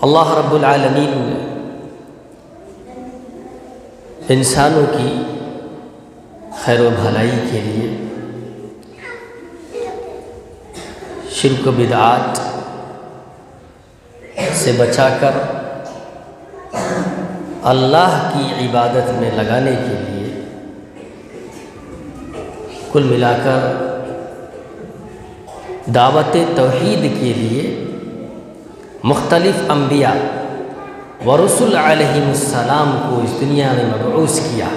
اللہ رب العالمین نے انسانوں کی خیر و بھلائی کے لیے شرک و بدعات سے بچا کر اللہ کی عبادت میں لگانے کے لیے کل ملا کر دعوت توحید کے لیے مختلف انبیاء و رسول علیہم السلام کو اس دنیا میں مبعوث کیا۔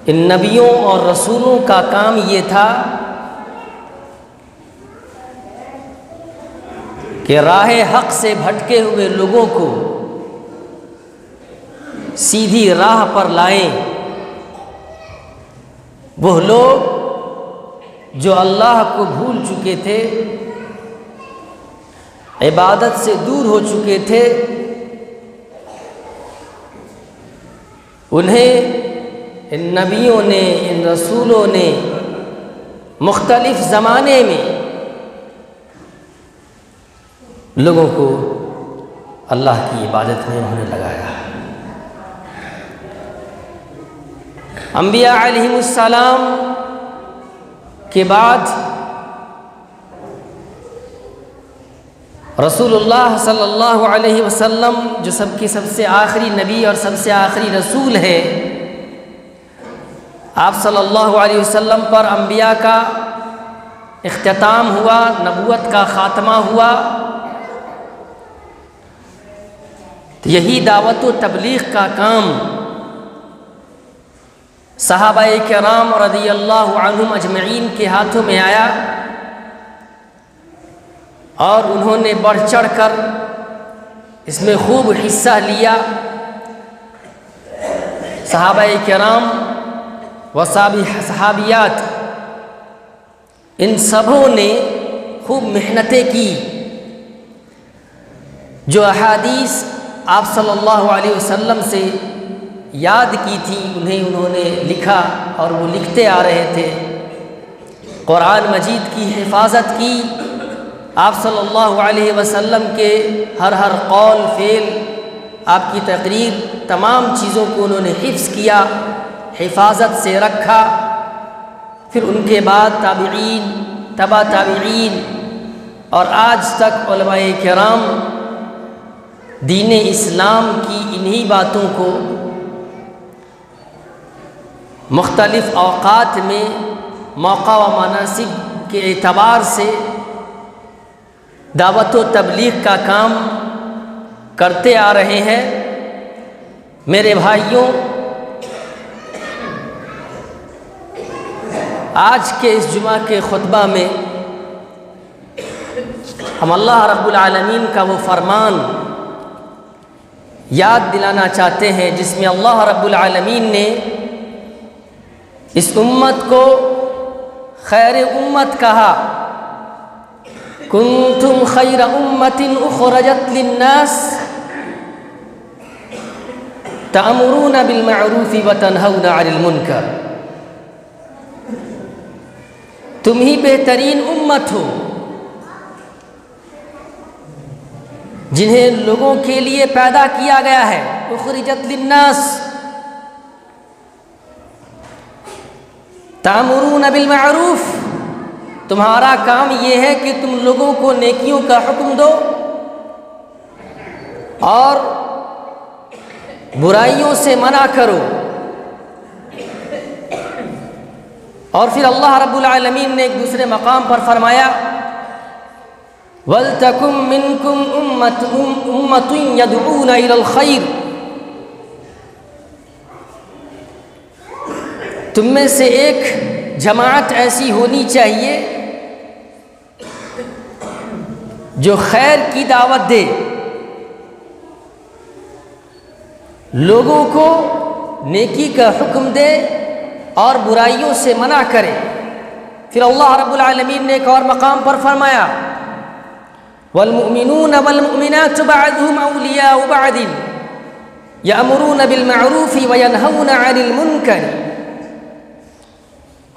ان نبیوں اور رسولوں کا کام یہ تھا کہ راہ حق سے بھٹکے ہوئے لوگوں کو سیدھی راہ پر لائیں۔ وہ لوگ جو اللہ کو بھول چکے تھے، عبادت سے دور ہو چکے تھے، انہیں ان نبیوں نے، ان رسولوں نے مختلف زمانے میں لوگوں کو اللہ کی عبادت میں انہوں نے لگایا۔ انبیاء علیہم السلام کے بعد رسول اللہ صلی اللہ علیہ وسلم جو سب سے آخری نبی اور سب سے آخری رسول ہے، آپ صلی اللہ علیہ وسلم پر انبیاء کا اختتام ہوا، نبوت کا خاتمہ ہوا۔ یہی دعوت و تبلیغ کا کام صحابہ کرام رضی اللہ عنہم اجمعین کے ہاتھوں میں آیا اور انہوں نے بڑھ چڑھ کر اس میں خوب حصہ لیا۔ صحابہ کرام و صحابیات ان سبوں نے خوب محنتیں کی۔ جو احادیث آپ صلی اللہ علیہ وسلم سے یاد کی تھی انہوں نے لکھا اور وہ لکھتے آ رہے تھے۔ قرآن مجید کی حفاظت کی، آپ صلی اللہ علیہ وسلم کے ہر قول فعل، آپ کی تقریر، تمام چیزوں کو انہوں نے حفظ کیا، حفاظت سے رکھا۔ پھر ان کے بعد تابعین، تبع تابعین اور آج تک علماء کرام دین اسلام کی انہی باتوں کو مختلف اوقات میں موقع و مناسب کے اعتبار سے دعوت و تبلیغ کا کام کرتے آ رہے ہیں۔ میرے بھائیوں، آج کے اس جمعہ کے خطبہ میں ہم اللہ رب العالمین کا وہ فرمان یاد دلانا چاہتے ہیں جس میں اللہ رب العالمین نے اس امت کو خیر امت کہا۔ کنتم خیر امت اخرجت للناس تأمرون بالمعروف وتنہون عن المنکر۔ تم ہی بہترین امت ہو جنہیں لوگوں کے لیے پیدا کیا گیا ہے۔ اخرجت للناس تأمرون بالمعروف، تمہارا کام یہ ہے کہ تم لوگوں کو نیکیوں کا حکم دو اور برائیوں سے منع کرو۔ اور پھر اللہ رب العالمین نے ایک دوسرے مقام پر فرمایا وَلْتَكُمْ مِنْكُمْ أُمَّةٌ يَدْعُونَ إِلَى الْخَيْرِ، تم میں سے ایک جماعت ایسی ہونی چاہیے جو خیر کی دعوت دے، لوگوں کو نیکی کا حکم دے اور برائیوں سے منع کرے۔ پھر اللہ رب العالمین نے ایک اور مقام پر فرمایا والمؤمنون والمؤمنات بعضهم أولياء بعض يأمرون بالمعروف وينهون عن المنكر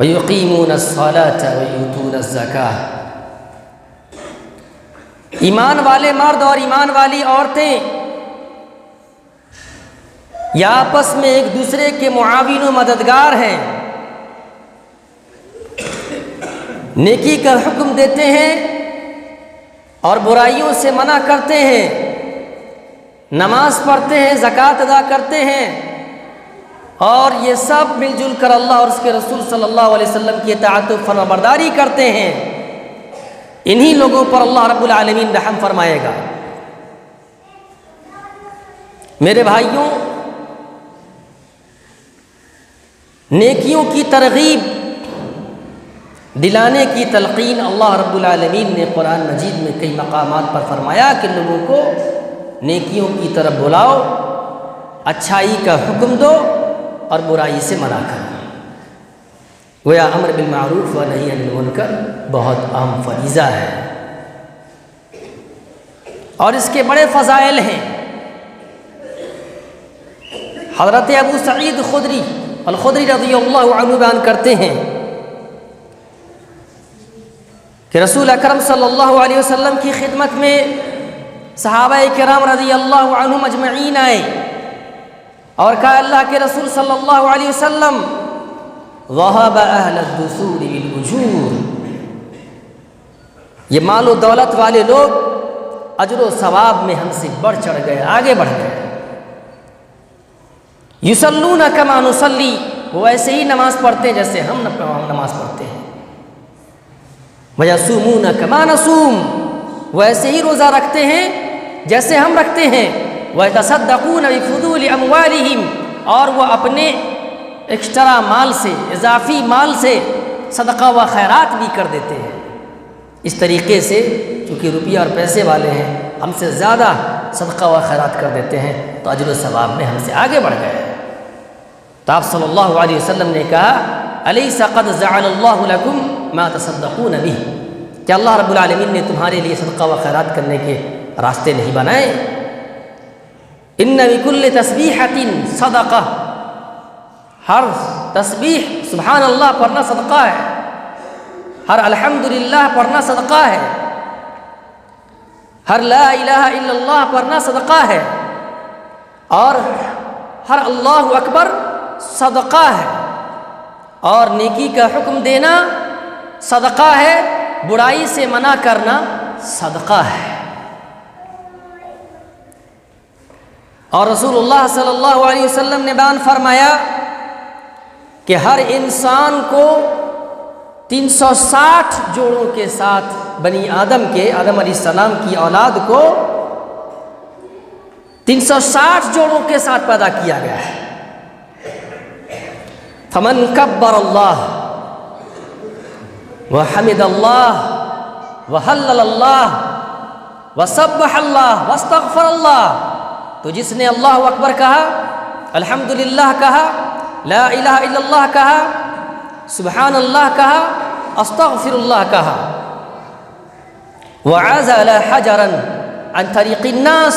ويقيمون الصلاة ويؤتون الزكاة۔ ایمان والے مرد اور ایمان والی عورتیں یا آپس میں ایک دوسرے کے معاون و مددگار ہیں، نیکی کا حکم دیتے ہیں اور برائیوں سے منع کرتے ہیں، نماز پڑھتے ہیں، زکوٰۃ ادا کرتے ہیں، اور یہ سب مل جل کر اللہ اور اس کے رسول صلی اللہ علیہ وسلم کی اطاعت و فرمانبرداری کرتے ہیں، انہی لوگوں پر اللہ رب العالمین رحم فرمائے گا۔ میرے بھائیوں، نیکیوں کی ترغیب دلانے کی تلقین اللہ رب العالمین نے قرآن مجید میں کئی مقامات پر فرمایا کہ لوگوں کو نیکیوں کی طرف بلاؤ، اچھائی کا حکم دو اور برائی سے منع کرو۔ گویا امر بالمعروف و نہی عن المنکر بہت اہم فریضہ ہے اور اس کے بڑے فضائل ہیں۔ حضرت ابو سعید الخدری رضی اللہ عنہ بیان کرتے ہیں کہ رسول اکرم صلی اللہ علیہ وسلم کی خدمت میں صحابہ کرام رضی اللہ عنہم اجمعین آئے اور کہا، اللہ کے رسول صلی اللہ علیہ وسلم، ذهب اہل الدثور بالاجور، یہ مال و دولت والے لوگ اجر و ثواب میں ہم سے بڑھ چڑھ گئے، آگے بڑھ گئے۔ یصلون کما نصلی، وہ ایسے ہی نماز پڑھتے ہیں جیسے ہم نماز پڑھتے ہیں۔ ویصومون کما نصوم، وہ ایسے ہی روزہ رکھتے ہیں جیسے ہم رکھتے ہیں۔ ویتصدقون بفضول اموالہم، اور وہ اپنے ایکسٹرا مال سے، اضافی مال سے صدقہ و خیرات بھی کر دیتے ہیں۔ اس طریقے سے چونکہ روپیہ اور پیسے والے ہیں، ہم سے زیادہ صدقہ و خیرات کر دیتے ہیں، تو اجر و ثواب میں ہم سے آگے بڑھ گئے۔ تو آپ صلی اللہ علیہ وسلم نے کہا، الیس قد جعل اللہ لکم ما تصدقون بہ، کہ اللہ رب العالمین نے تمہارے لیے صدقہ و خیرات کرنے کے راستے نہیں بنائے؟ ان بکل تسبیحۃ صدقہ، ہر تسبیح سبحان اللہ پڑھنا صدقہ ہے، ہر الحمدللہ پڑھنا صدقہ ہے، ہر لا الہ الا اللہ پڑھنا صدقہ ہے، اور ہر اللہ اکبر صدقہ ہے، اور نیکی کا حکم دینا صدقہ ہے، برائی سے منع کرنا صدقہ ہے۔ اور رسول اللہ صلی اللہ علیہ وسلم نے بیان فرمایا کہ ہر انسان کو 360 جوڑوں کے ساتھ بنی آدم علیہ السلام کی اولاد کو 360 جوڑوں کے ساتھ پیدا کیا گیا ہے۔ فمن کبر اللہ وحمد اللہ وحلل اللہ وسبح اللہ واستغفر اللہ، تو جس نے اللہ اکبر کہا، الحمدللہ کہا، لا الہ الا اللہ کہا، سبحان اللہ کہا، استغفر اللہ کہا، وعزل حجرا عن طریق الناس،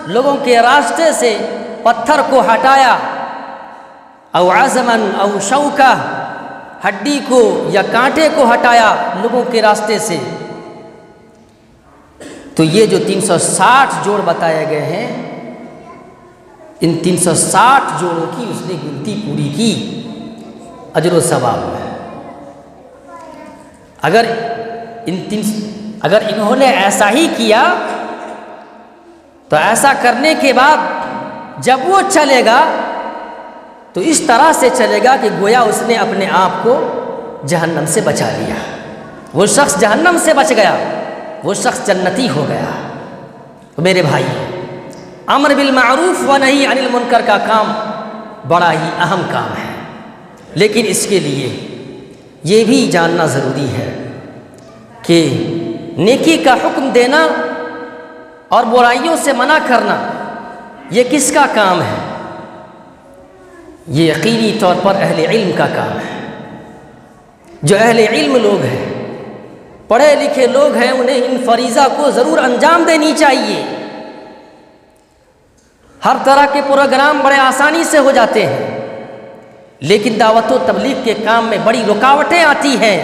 لوگوں کے راستے سے پتھر کو ہٹایا، او عزما او شوکا، ہڈی کو یا کانٹے کو ہٹایا لوگوں کے راستے سے، تو یہ جو 360 جوڑ بتائے گئے ہیں، ان 360 جوڑوں کی اس نے گنتی پوری کی، اجر و ثواب ہے۔ اگر انہوں نے ایسا ہی کیا تو ایسا کرنے کے بعد جب وہ چلے گا تو اس طرح سے چلے گا کہ گویا اس نے اپنے آپ کو جہنم سے بچا لیا، وہ شخص جہنم سے بچ گیا، وہ شخص جنتی ہو گیا۔ تو میرے بھائی، امر بالمعروف و نہی عن المنکر کا کام بڑا ہی اہم کام ہے، لیکن اس کے لیے یہ بھی جاننا ضروری ہے کہ نیکی کا حکم دینا اور برائیوں سے منع کرنا یہ کس کا کام ہے؟ یہ یقینی طور پر اہل علم کا کام ہے۔ جو اہل علم لوگ ہیں، پڑھے لکھے لوگ ہیں، انہیں ان فریضہ کو ضرور انجام دینی چاہیے۔ ہر طرح کے پروگرام بڑے آسانی سے ہو جاتے ہیں، لیکن دعوت و تبلیغ کے کام میں بڑی رکاوٹیں آتی ہیں،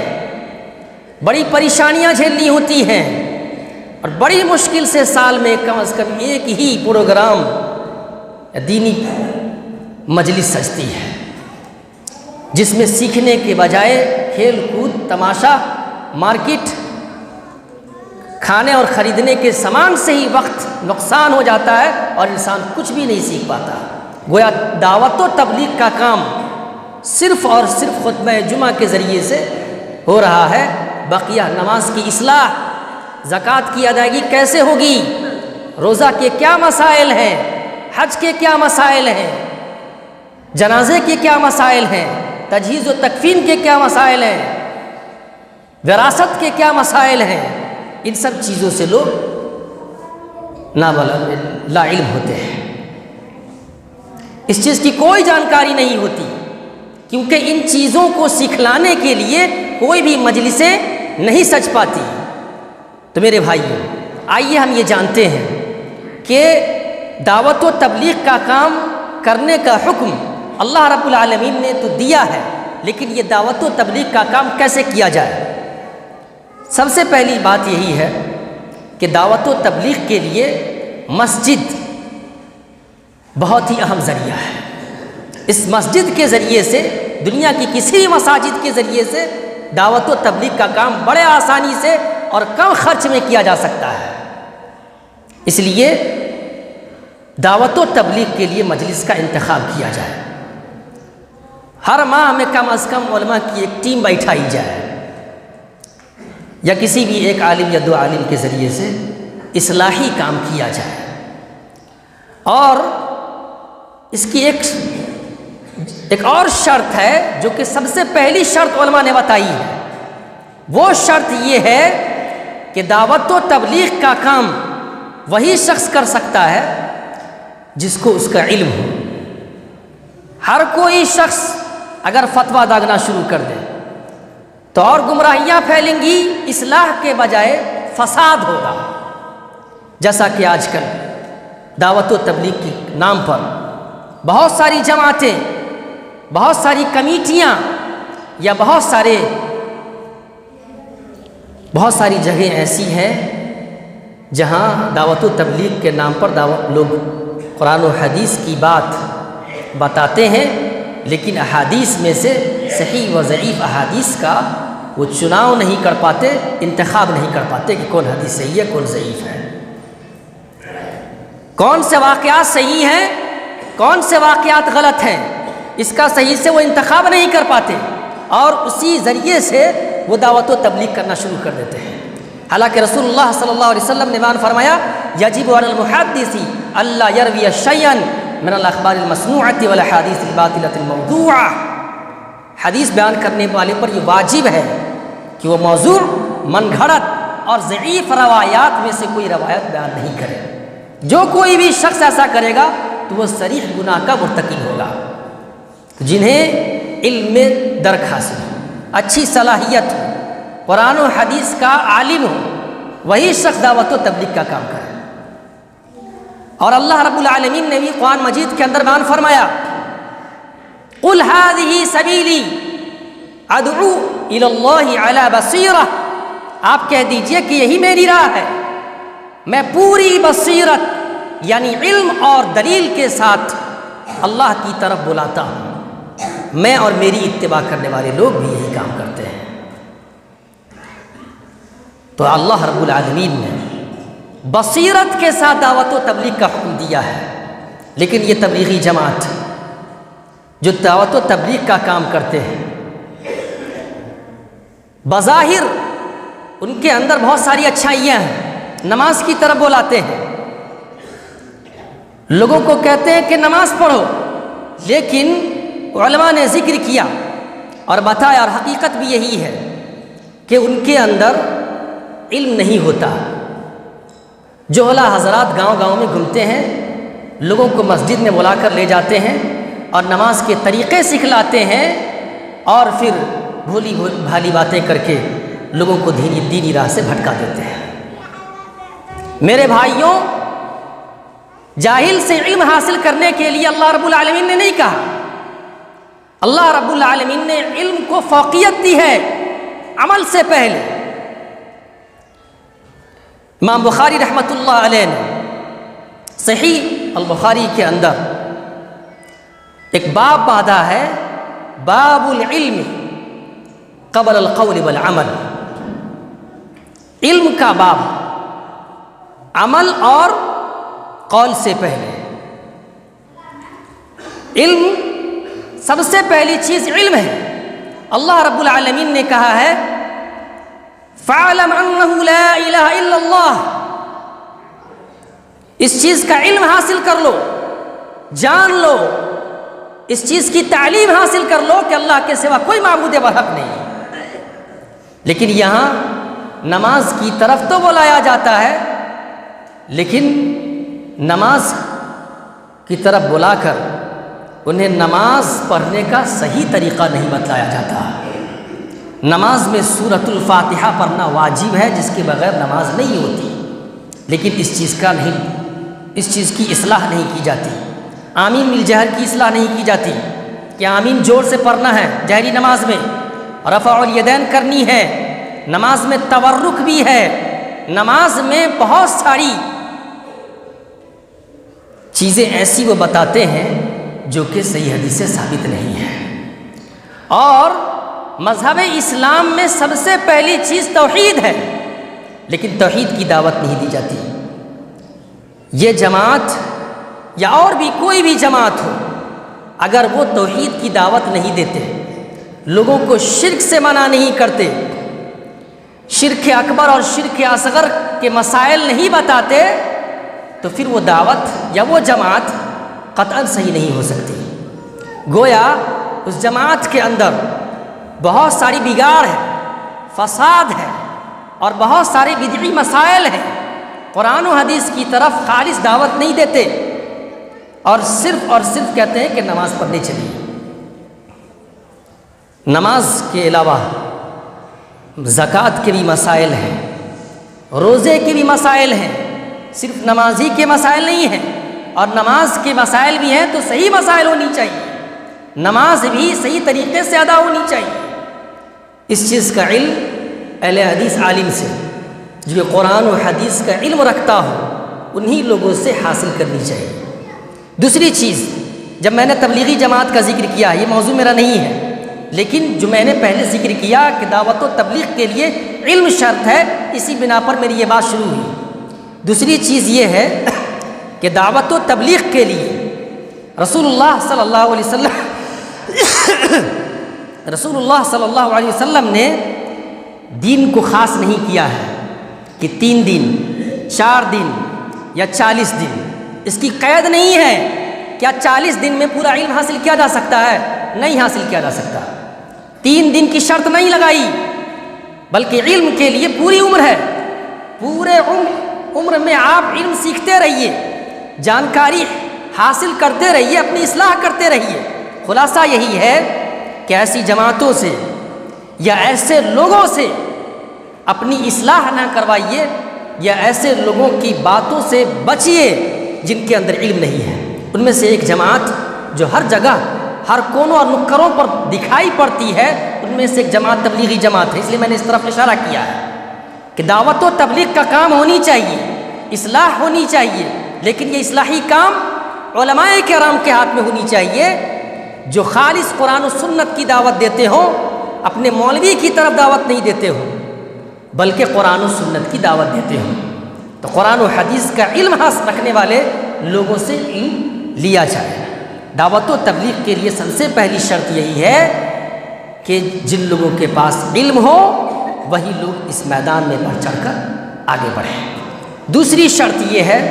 بڑی پریشانیاں جھیلنی ہوتی ہیں۔ اور بڑی مشکل سے سال میں کم از کم ایک ہی پروگرام دینی مجلس سجتی ہے، جس میں سیکھنے کے بجائے کھیل کود، تماشا، مارکیٹ، کھانے اور خریدنے کے سامان سے ہی وقت نقصان ہو جاتا ہے اور انسان کچھ بھی نہیں سیکھ پاتا۔ گویا دعوت و تبلیغ کا کام صرف اور صرف خطبہ جمعہ کے ذریعے سے ہو رہا ہے۔ بقیہ نماز کی اصلاح، زکوٰۃ کی ادائیگی کیسے ہوگی، روزہ کے کیا مسائل ہیں، حج کے کیا مسائل ہیں، جنازے کے کیا مسائل ہیں، تجہیز و تکفین کے کیا مسائل ہیں، وراثت کے کیا مسائل ہیں، ان سب چیزوں سے لوگ لا علم ہوتے ہیں۔ اس چیز کی کوئی جانکاری نہیں ہوتی، کیونکہ ان چیزوں کو سکھلانے کے لیے کوئی بھی مجلسیں نہیں سج پاتی۔ تو میرے بھائیوں، آئیے ہم یہ جانتے ہیں کہ دعوت و تبلیغ کا کام کرنے کا حکم اللہ رب العالمین نے تو دیا ہے، لیکن یہ دعوت و تبلیغ کا کام کیسے کیا جائے۔ سب سے پہلی بات یہی ہے کہ دعوت و تبلیغ کے لیے مسجد بہت ہی اہم ذریعہ ہے۔ اس مسجد کے ذریعے سے، دنیا کی کسی مساجد کے ذریعے سے دعوت و تبلیغ کا کام بڑے آسانی سے اور کم خرچ میں کیا جا سکتا ہے۔ اس لیے دعوت و تبلیغ کے لیے مجلس کا انتخاب کیا جائے، ہر ماہ میں کم از کم علماء کی ایک ٹیم بیٹھائی جائے، یا کسی بھی ایک عالم یا دو عالم کے ذریعے سے اصلاحی کام کیا جائے۔ اور اس کی ایک اور شرط ہے جو کہ سب سے پہلی شرط علماء نے بتائی ہے، وہ شرط یہ ہے کہ دعوت و تبلیغ کا کام وہی شخص کر سکتا ہے جس کو اس کا علم ہو۔ ہر کوئی شخص اگر فتویٰ داغنا شروع کر دے تو اور گمراہیاں پھیلیں گی، اصلاح کے بجائے فساد ہوگا۔ جیسا کہ آج کل دعوت و تبلیغ کے نام پر بہت ساری جماعتیں، بہت ساری کمیٹیاں یا بہت ساری جگہیں ایسی ہیں جہاں دعوت و تبلیغ کے نام پر لوگ قرآن و حدیث کی بات بتاتے ہیں، لیکن احادیث میں سے صحیح و ضعیف احادیث کا وہ چناؤ نہیں کر پاتے، انتخاب نہیں کر پاتے کہ کون حدیث صحیح ہے، کون ضعیف ہے، کون سے واقعات صحیح ہیں، کون سے واقعات غلط ہیں، اس کا صحیح سے وہ انتخاب نہیں کر پاتے، اور اسی ذریعے سے وہ دعوت و تبلیغ کرنا شروع کر دیتے ہیں۔ حالانکہ رسول اللہ صلی اللہ علیہ وسلم نے بیان فرمایا، یجب علی المحدث الا یروی شیئا من الاخبار المسموعۃ والاحادیث الباطلۃ الموضوعہ، حدیث بیان کرنے والے پر یہ واجب ہے کہ وہ موضوع، من گھڑت اور ضعیف روایات میں سے کوئی روایت بیان نہیں کرے۔ جو کوئی بھی شخص ایسا کرے گا تو وہ صریح گناہ کا مرتکب ہوگا۔ جنہیں علم میں درک حاصل ہو، اچھی صلاحیت ہو، قرآن و حدیث کا عالم ہو، وہی شخص دعوت و تبلیغ کا کام کرے۔ اور اللہ رب العالمین نے بھی قرآن مجید کے اندر بیان فرمایا، قل هذه سبیلی ادعو الی اللہ علی بصیرہ، آپ کہہ دیجئے کہ یہی میری راہ ہے، میں پوری بصیرت یعنی علم اور دلیل کے ساتھ اللہ کی طرف بلاتا ہوں۔ میں اور میری اتباع کرنے والے لوگ بھی یہی کام کرتے ہیں۔ تو اللہ رب العالمین نے بصیرت کے ساتھ دعوت و تبلیغ کا حکم دیا ہے، لیکن یہ تبلیغی جماعت جو دعوت و تبلیغ کا کام کرتے ہیں، بظاہر ان کے اندر بہت ساری اچھائیاں ہیں، نماز کی طرف بلاتے ہیں، لوگوں کو کہتے ہیں کہ نماز پڑھو، لیکن علماء نے ذکر کیا اور بتایا، اور حقیقت بھی یہی ہے کہ ان کے اندر علم نہیں ہوتا۔ جوہلا حضرات گاؤں گاؤں میں گھومتے ہیں، لوگوں کو مسجد میں بلا کر لے جاتے ہیں اور نماز کے طریقے سکھلاتے ہیں، اور پھر بھولی بھالی باتیں کر کے لوگوں کو دینی راہ سے بھٹکا دیتے ہیں۔ میرے بھائیوں، جاہل سے علم حاصل کرنے کے لیے اللہ رب العالمین نے نہیں کہا، اللہ رب العالمین نے علم کو فوقیت دی ہے عمل سے پہلے۔ امام بخاری رحمۃ اللہ علیہ نے صحیح البخاری کے اندر ایک باب باندھا ہے، باب العلم قبل القول والعمل، علم کا باب، عمل اور قول سے پہلے۔ علم، سب سے پہلی چیز علم ہے۔ اللہ رب العالمین نے کہا ہے فَاعْلَمْ أَنَّهُ لَا إِلَهَ إِلَّا اللَّهُ، اس چیز کا علم حاصل کر لو، جان لو، اس چیز کی تعلیم حاصل کر لو کہ اللہ کے سوا کوئی معبود برحق نہیں۔ لیکن یہاں نماز کی طرف تو بلایا جاتا ہے، لیکن نماز کی طرف بلا کر انہیں نماز پڑھنے کا صحیح طریقہ نہیں بتلایا جاتا۔ نماز میں سورۃ الفاتحہ پڑھنا واجب ہے، جس کے بغیر نماز نہیں ہوتی، لیکن اس چیز کی اصلاح نہیں کی جاتی۔ آمین بالجہر کی اصلاح نہیں کی جاتی کہ آمین زور سے پڑھنا ہے جہری نماز میں، رفع الیدین کرنی ہے، نماز میں تورک بھی ہے، نماز میں بہت ساری چیزیں ایسی وہ بتاتے ہیں جو کہ صحیح حدیث سے ثابت نہیں ہے۔ اور مذہب اسلام میں سب سے پہلی چیز توحید ہے، لیکن توحید کی دعوت نہیں دی جاتی۔ یہ جماعت یا اور بھی کوئی بھی جماعت ہو، اگر وہ توحید کی دعوت نہیں دیتے، لوگوں کو شرک سے منع نہیں کرتے، شرک اکبر اور شرک اصغر کے مسائل نہیں بتاتے، تو پھر وہ دعوت یا وہ جماعت قطعاً صحیح نہیں ہو سکتی۔ گویا اس جماعت کے اندر بہت ساری بگاڑ ہے، فساد ہے، اور بہت سارے بدعی مسائل ہیں، قرآن و حدیث کی طرف خالص دعوت نہیں دیتے، اور صرف کہتے ہیں کہ نماز پڑھنے چلیے۔ نماز کے علاوہ زکوٰۃ کے بھی مسائل ہیں، روزے کے بھی مسائل ہیں، صرف نماز ہی کے مسائل نہیں ہیں، اور نماز کے مسائل بھی ہیں تو صحیح مسائل ہونی چاہیے، نماز بھی صحیح طریقے سے ادا ہونی چاہیے۔ اس چیز کا علم اہل حدیث عالم سے، جو قرآن و حدیث کا علم رکھتا ہو، انہی لوگوں سے حاصل کرنی چاہیے۔ دوسری چیز، جب میں نے تبلیغی جماعت کا ذکر کیا، یہ موضوع میرا نہیں ہے، لیکن جو میں نے پہلے ذکر کیا کہ دعوت و تبلیغ کے لیے علم شرط ہے، اسی بنا پر میری یہ بات شروع ہوئی۔ دوسری چیز یہ ہے کہ دعوت و تبلیغ کے لیے رسول اللہ صلی اللہ علیہ وسلم نے دین کو خاص نہیں کیا ہے کہ 3 دن 4 دن یا 40 دن، اس کی قید نہیں ہے۔ کیا 40 دن میں پورا علم حاصل کیا جا سکتا ہے؟ نہیں حاصل کیا جا سکتا۔ 3 دن کی شرط نہیں لگائی، بلکہ علم کے لیے پوری عمر ہے۔ پورے عمر میں آپ علم سیکھتے رہیے، جانکاری حاصل کرتے رہیے، اپنی اصلاح کرتے رہیے۔ خلاصہ یہی ہے کہ ایسی جماعتوں سے یا ایسے لوگوں سے اپنی اصلاح نہ کروائیے، یا ایسے لوگوں کی باتوں سے بچیے جن کے اندر علم نہیں ہے۔ ان میں سے ایک جماعت جو ہر جگہ، ہر کونوں اور نکروں پر دکھائی پڑتی ہے، ان میں سے ایک جماعت تبلیغی جماعت ہے۔ اس لیے میں نے اس طرف اشارہ کیا ہے کہ دعوت و تبلیغ کا کام ہونی چاہیے، اصلاح ہونی چاہیے، لیکن یہ اصلاحی کام علماء کرام کے ہاتھ میں ہونی چاہیے، جو خالص قرآن و سنت کی دعوت دیتے ہوں، اپنے مولوی کی طرف دعوت نہیں دیتے ہوں، بلکہ قرآن و سنت کی دعوت دیتے ہوں۔ تو قرآن و حدیث کا علم حاصل رکھنے والے لوگوں سے علم لیا جائے۔ دعوت و تبلیغ کے لیے سب سے پہلی شرط یہی ہے کہ جن لوگوں کے پاس علم ہو، وہی لوگ اس میدان میں بڑھ چڑھ کر آگے بڑھیں۔ دوسری شرط یہ ہے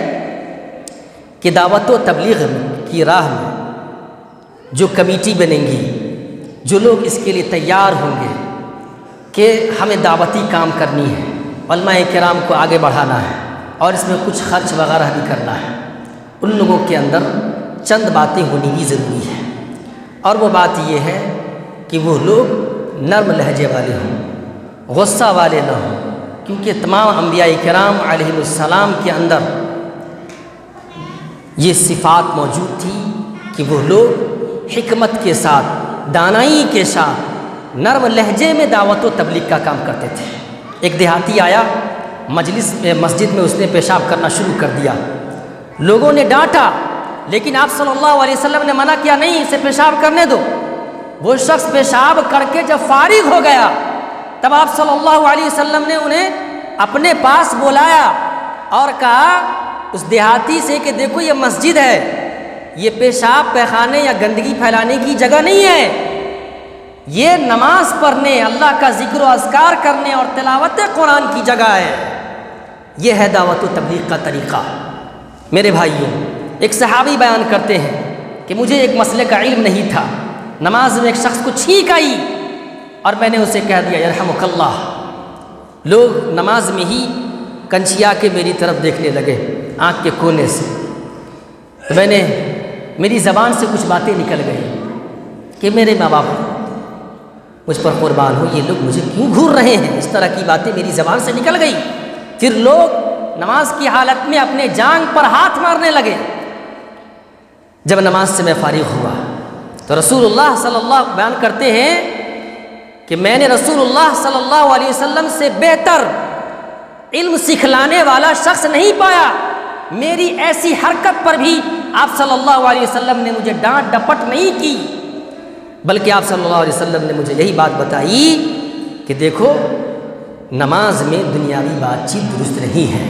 کہ دعوت و تبلیغ کی راہ میں جو کمیٹی بنیں گی، جو لوگ اس کے لیے تیار ہوں گے کہ ہمیں دعوتی کام کرنی ہے، علماء کرام کو آگے بڑھانا ہے، اور اس میں کچھ خرچ وغیرہ بھی کرنا ہے، ان لوگوں کے اندر چند باتیں ہونی بھی ضروری ہے۔ اور وہ بات یہ ہے کہ وہ لوگ نرم لہجے والے ہوں، غصہ والے نہ ہوں، کیونکہ تمام انبیاء کرام علیہ السلام کے اندر یہ صفات موجود تھی کہ وہ لوگ حکمت کے ساتھ، دانائی کے ساتھ، نرم لہجے میں دعوت و تبلیغ کا کام کرتے تھے۔ ایک دیہاتی آیا مسجد میں اس نے پیشاب کرنا شروع کر دیا۔ لوگوں نے ڈانٹا، لیکن آپ صلی اللہ علیہ وسلم نے منع کیا، نہیں اسے پیشاب کرنے دو۔ وہ شخص پیشاب کر کے جب فارغ ہو گیا تب آپ صلی اللہ علیہ وسلم نے انہیں اپنے پاس بلایا اور کہا اس دیہاتی سے کہ دیکھو یہ مسجد ہے، یہ پیشاب پیخانے یا گندگی پھیلانے کی جگہ نہیں ہے، یہ نماز پڑھنے، اللہ کا ذکر و اذکار کرنے اور تلاوت قرآن کی جگہ ہے۔ یہ ہے دعوت و تبلیغ کا طریقہ۔ میرے بھائیوں، ایک صحابی بیان کرتے ہیں کہ مجھے ایک مسئلے کا علم نہیں تھا، نماز میں ایک شخص کو چھینک آئی اور میں نے اسے کہہ دیا یرحمک اللہ۔ لوگ نماز میں ہی کنچیا کے میری طرف دیکھنے لگے آنکھ کے کونے سے، تو میں نے میری زبان سے کچھ باتیں نکل گئی کہ میرے ماں باپ مجھ پر قربان ہو، یہ لوگ مجھے کیوں گھور رہے ہیں، اس طرح کی باتیں میری زبان سے نکل گئی۔ پھر لوگ نماز کی حالت میں اپنے جانگ پر ہاتھ مارنے لگے۔ جب نماز سے میں فارغ ہوا تو رسول اللہ صلی اللہ بیان کرتے ہیں کہ میں نے رسول اللہ صلی اللہ علیہ وسلم سے بہتر علم سکھلانے والا شخص نہیں پایا۔ میری ایسی حرکت پر بھی آپ صلی اللہ علیہ وسلم نے مجھے ڈانٹ ڈپٹ نہیں کی، بلکہ آپ صلی اللہ علیہ وسلم نے مجھے یہی بات بتائی کہ دیکھو نماز میں دنیاوی بات چیت درست نہیں ہے،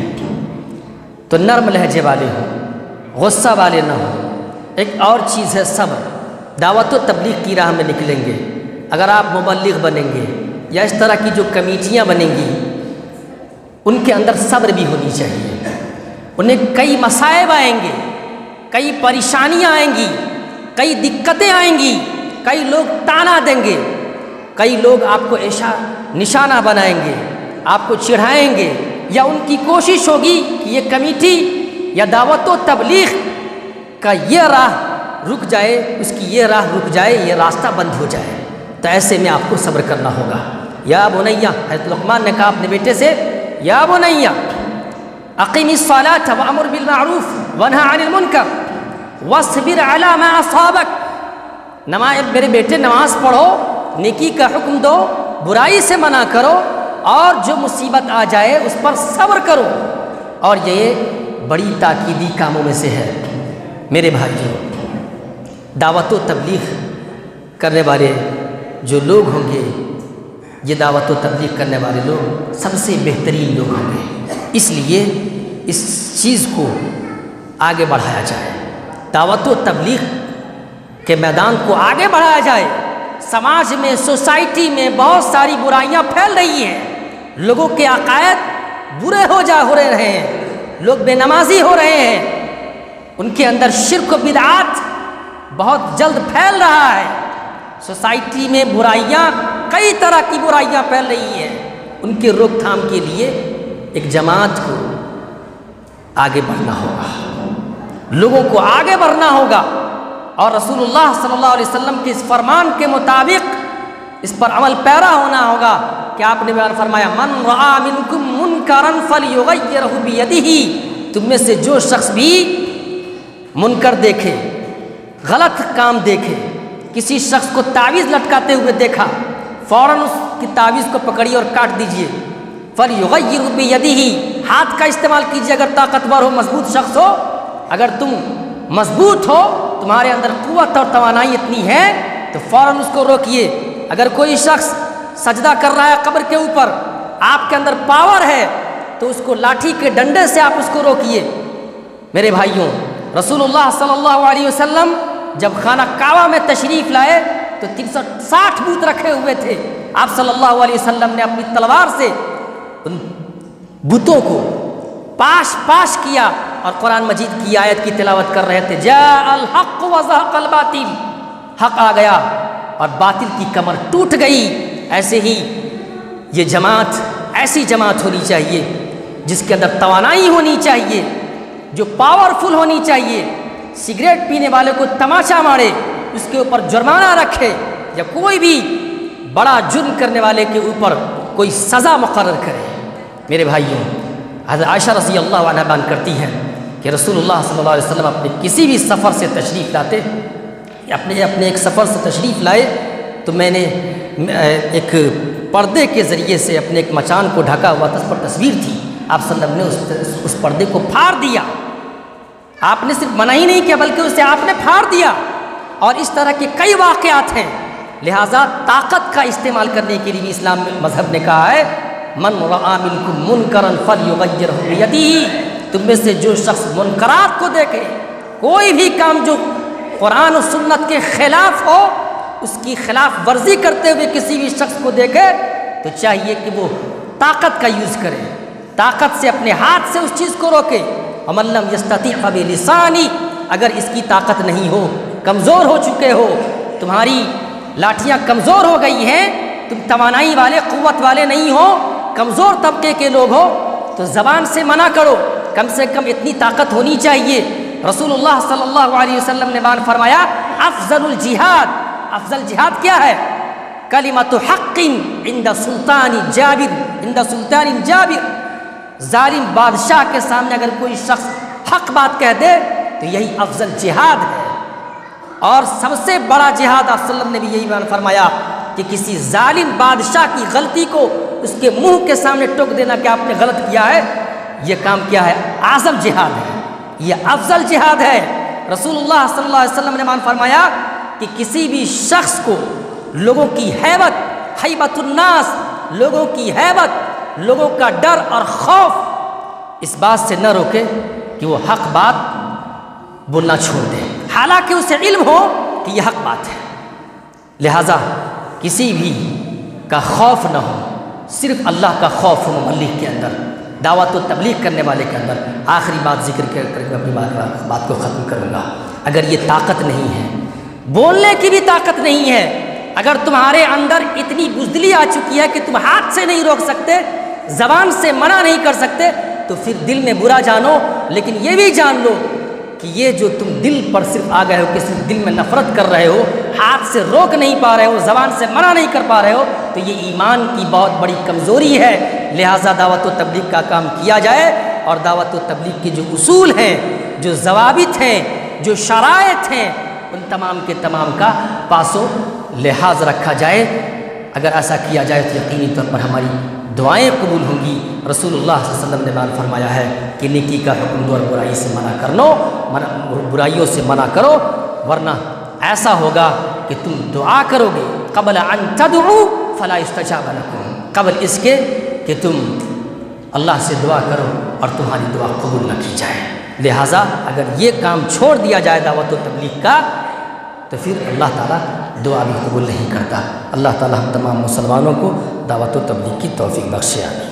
تو نرم لہجے والے ہوں، غصہ والے نہ ہوں۔ ایک اور چیز ہے صبر۔ دعوت و تبلیغ کی راہ میں نکلیں گے، اگر آپ مبلغ بنیں گے یا اس طرح کی جو کمیٹیاں بنیں گی، ان کے اندر صبر بھی ہونی چاہیے۔ انہیں کئی مصائب آئیں گے، کئی پریشانیاں آئیں گی، کئی دقتیں آئیں گی، کئی لوگ تانا دیں گے، کئی لوگ آپ کو ایشا نشانہ بنائیں گے، آپ کو چڑھائیں گے، یا ان کی کوشش ہوگی کہ یہ کمیٹی یا دعوت و تبلیغ کا یہ راہ رک جائے، اس کی یہ راہ رک جائے، یہ راستہ بند ہو جائے۔ تو ایسے میں آپ کو صبر کرنا ہوگا۔ یا بنیا، حضرت لقمان نے کہا اپنے بیٹے سے، یا بنیا اقیم الصلاۃ وامر بالمعروف وانہی عن المنکر واصبر علی ما اصابک۔ میرے بیٹے نماز پڑھو، نیکی کا حکم دو، برائی سے منع کرو، اور جو مصیبت آ جائے اس پر صبر کرو۔ اور یہ بڑی تاکیدی کاموں میں سے ہے۔ میرے بھائیوں، دعوت و تبلیغ کرنے والے جو لوگ ہوں گے، یہ دعوت و تبلیغ کرنے والے لوگ سب سے بہترین لوگ ہوں گے۔ اس لیے اس چیز کو آگے بڑھایا جائے، دعوت و تبلیغ کے میدان کو آگے بڑھایا جائے۔ سماج میں، سوسائٹی میں بہت ساری برائیاں پھیل رہی ہیں، لوگوں کے عقائد برے ہو رہے ہیں، لوگ بے نمازی ہو رہے ہیں، ان کے اندر شرک و بدعات بہت جلد پھیل رہا ہے۔ سوسائٹی میں برائیاں، کئی طرح کی برائیاں پھیل رہی ہیں، ان کے روک تھام کے لیے ایک جماعت کو آگے بڑھنا ہوگا، لوگوں کو آگے بڑھنا ہوگا، اور رسول اللہ صلی اللہ علیہ وسلم کے اس فرمان کے مطابق اس پر عمل پیرا ہونا ہوگا کہ آپ نے بیان فرمایا من رعا منکم منکرا فلیغیرہ بیدہ۔ تم میں سے جو شخص بھی منکر دیکھے، غلط کام دیکھے، کسی شخص کو تعویذ لٹکاتے ہوئے دیکھا، فوراً اس کی تعویذ کو پکڑیے اور کاٹ دیجئے۔ فلیغیرہ بیدہ، ہاتھ کا استعمال کیجیے اگر طاقتور ہو، مضبوط شخص ہو۔ اگر تم مضبوط ہو، تمہارے اندر قوت اور توانائی اتنی ہے تو فوراً اس کو روکیے۔ اگر کوئی شخص سجدہ کر رہا ہے قبر کے اوپر، آپ کے اندر پاور ہے تو اس کو لاٹھی کے ڈنڈے سے آپ اس کو روکیے۔ میرے بھائیوں، رسول اللہ صلی اللہ علیہ وسلم جب خانہ کعبہ میں تشریف لائے تو 360 بت رکھے ہوئے تھے۔ آپ صلی اللہ علیہ وسلم نے اپنی تلوار سے ان بتوں کو پاش کیا اور قرآن مجید کی آیت کی تلاوت کر رہے تھے، جاء الحق وزهق الباطل، حق آ گیا اور باطل کی کمر ٹوٹ گئی۔ ایسے ہی یہ جماعت ایسی جماعت ہونی چاہیے جس کے اندر توانائی ہونی چاہیے، جو پاورفل ہونی چاہیے۔ سگریٹ پینے والے کو تماشا مارے، اس کے اوپر جرمانہ رکھے، یا کوئی بھی بڑا جرم کرنے والے کے اوپر کوئی سزا مقرر کرے۔ میرے بھائیوں، حضرت عائشہ رضی اللہ عنہا بیان کرتی ہیں کہ رسول اللہ صلی اللہ علیہ وسلم اپنے کسی بھی سفر سے تشریف لاتے، اپنے ایک سفر سے تشریف لائے تو میں نے ایک پردے کے ذریعے سے اپنے ایک مچان کو ڈھکا ہوا تھا، اس پر تصویر تھی۔ آپ صلی اللہ علیہ وسلم نے اس پردے کو پھاڑ دیا. آپ نے صرف منع ہی نہیں کیا بلکہ اسے آپ نے پھاڑ دیا. اور اس طرح کے کئی واقعات ہیں. لہٰذا طاقت کا استعمال کرنے کے لیے اسلام مذہب نے کہا ہے من رأى منکم منکرا فلیغیرہ بیدہ. تم میں سے جو شخص منکرات کو دیکھے, کوئی بھی کام جو قرآن و سنت کے خلاف ہو, اس کی خلاف ورزی کرتے ہوئے کسی بھی شخص کو دیکھے تو چاہیے کہ وہ طاقت کا یوز کرے, طاقت سے اپنے ہاتھ سے اس چیز کو روکے. ومن لم یستطع فبلسانہ, اگر اس کی طاقت نہیں ہو, کمزور ہو چکے ہو, تمہاری لاٹھیاں کمزور ہو گئی ہیں, تم توانائی والے قوت والے نہیں ہو, کمزور طبقے کے لوگ ہو, تو زبان سے منع کرو. کم سے کم اتنی طاقت ہونی چاہیے. رسول اللہ صلی اللہ علیہ وسلم نے بیان فرمایا افضل الجہاد, افضل جہاد کیا ہے؟ کلمۃ حق عند سلطان جابر, عند سلطان جابر. ظالم بادشاہ کے سامنے اگر کوئی شخص حق بات کہہ دے تو یہی افضل جہاد ہے. اور سب سے بڑا جہاد آپ صلی اللہ علیہ وسلم نے بھی یہی بیان فرمایا کہ کسی ظالم بادشاہ کی غلطی کو اس کے منہ کے سامنے ٹوک دینا کہ آپ نے غلط کیا ہے, یہ کام کیا ہے؟ اعظم جہاد ہے, یہ افضل جہاد ہے. رسول اللہ صلی اللہ علیہ وسلم نے بیان فرمایا کہ کسی بھی شخص کو لوگوں کی ہیبت, ہیبت الناس, لوگوں کی ہیبت, لوگوں کا ڈر اور خوف اس بات سے نہ روکے کہ وہ حق بات بولنا چھوڑ دے, حالانکہ اسے علم ہو کہ یہ حق بات ہے. لہٰذا کسی بھی کا خوف نہ ہو, صرف اللہ کا خوف ہو مبلغ کے اندر, دعوت و تبلیغ کرنے والے کے اندر. آخری بات ذکر کر کے اپنی بات کو ختم کروں گا. اگر یہ طاقت نہیں ہے, بولنے کی بھی طاقت نہیں ہے, اگر تمہارے اندر اتنی بزدلی آ چکی ہے کہ تم ہاتھ سے نہیں روک سکتے, زبان سے منع نہیں کر سکتے, تو پھر دل میں برا جانو, لیکن یہ بھی جان لو کہ یہ جو تم دل پر صرف آ گئے ہو کہ صرف دل میں نفرت کر رہے ہو, ہاتھ سے روک نہیں پا رہے ہو, زبان سے منع نہیں کر پا رہے ہو, تو یہ ایمان کی بہت بڑی کمزوری ہے. لہٰذا دعوت و تبلیغ کا کام کیا جائے, اور دعوت و تبلیغ کے جو اصول ہیں, جو ضوابط ہیں, جو شرائط ہیں, ان تمام کے تمام کا پاس و لحاظ رکھا جائے. اگر ایسا کیا جائے تو یقینی طور پر ہماری دعائیں قبول ہوں گی. رسول اللہ صلی اللہ علیہ وسلم نے بیان فرمایا ہے کہ نیکی کا حکم دو اور برائی سے منع کرو, برائیوں سے منع کرو, ورنہ ایسا ہوگا کہ تم دعا کرو گے قبل ان تدعوا فلا یستجاب لکم, قبل اس کے کہ تم اللہ سے دعا کرو اور تمہاری دعا قبول نہ کی جائے. لہٰذا اگر یہ کام چھوڑ دیا جائے دعوت و تبلیغ کا, تو پھر اللہ تعالیٰ دعا بھی قبول نہیں کرتا. اللہ تعالیٰ ہم تمام مسلمانوں کو دعوت و تبلیغ کی توفیق بخشے. آمین.